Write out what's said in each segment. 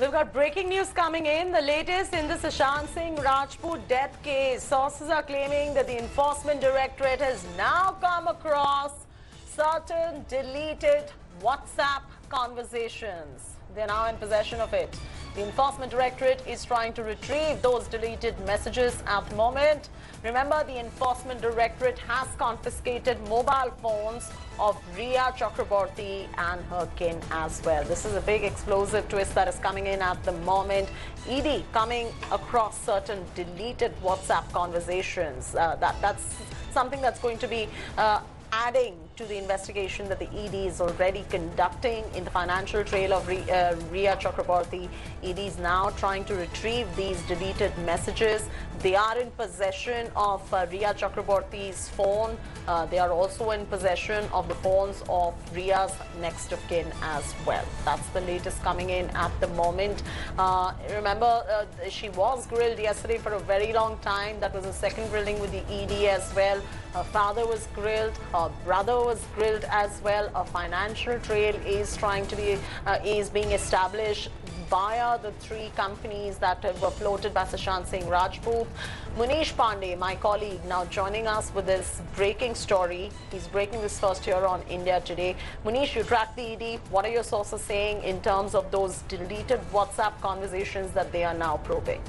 We've got breaking news coming in. The latest in the Sushant Singh Rajput death case. Sources are claiming that the Enforcement Directorate has now come across certain deleted WhatsApp conversations. They're now in possession of it. The Enforcement Directorate is trying to retrieve those deleted messages at the moment. Remember, the Enforcement Directorate has confiscated mobile phones of Riya Chakraborty and her kin as well. This is a big explosive twist that is coming in at the moment. ED coming across certain deleted WhatsApp conversations. That's something that's going to be adding to the investigation that the ED is already conducting in the financial trail of Riya Chakraborty. ED is now trying to retrieve these deleted messages. They are in possession of Riya Chakraborty's phone. They are also in possession of the phones of Riya's next of kin as well. That's the latest coming in at the moment. Remember, she was grilled yesterday for a very long time. That was a second grilling with the ED as well. Her father was grilled. Her brother was grilled as well. A financial trail is being established via the three companies that were floated by Sushant Singh Rajput. Munish Pandey, my colleague, now joining us with this breaking story. He's breaking this first here on India Today. Munish, you track the ED. What are your sources saying in terms of those deleted WhatsApp conversations that they are now probing?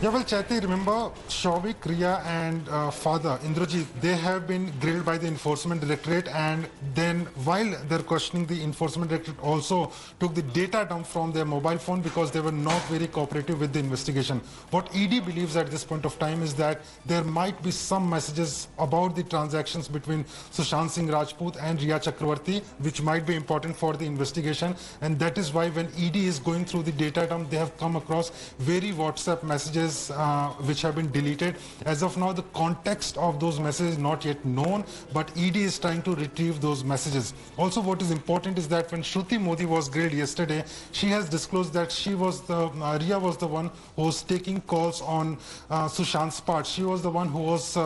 Yeah, well, Chaiti, remember Shouvik, Riya and father Indrajit, they have been grilled by the Enforcement Directorate, and then while they're questioning, the Enforcement Directorate also took the data dump from their mobile phone because they were not very cooperative with the investigation. What ED believes at this point of time is that there might be some messages about the transactions between Sushant Singh Rajput and Riya Chakraborty, which might be important for the investigation, and that is why when ED is going through the data dump, they have come across very WhatsApp messages which have been deleted. As of now, the context of those messages is not yet known, but ED is trying to retrieve those messages. Also, what is important is that when Shruti Modi was grilled yesterday, she has disclosed that Riya was the one who was taking calls on Sushant's part. She was the one who was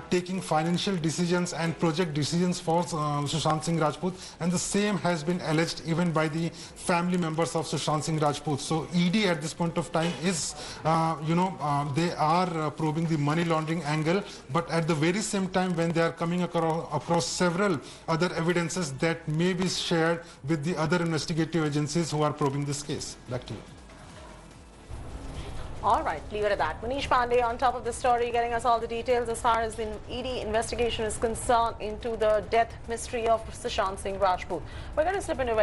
taking financial decisions and project decisions for Sushant Singh Rajput, and the same has been alleged even by the family members of Sushant Singh Rajput. So ED at this point of time is they are probing the money laundering angle, but at the very same time, when they are coming across several other evidences that may be shared with the other investigative agencies who are probing this case. Back to you. All right, leave it at that. Munish Pandey on top of the story, getting us all the details as far as the ED investigation is concerned into the death mystery of Sushant Singh Rajput. We're going to slip into a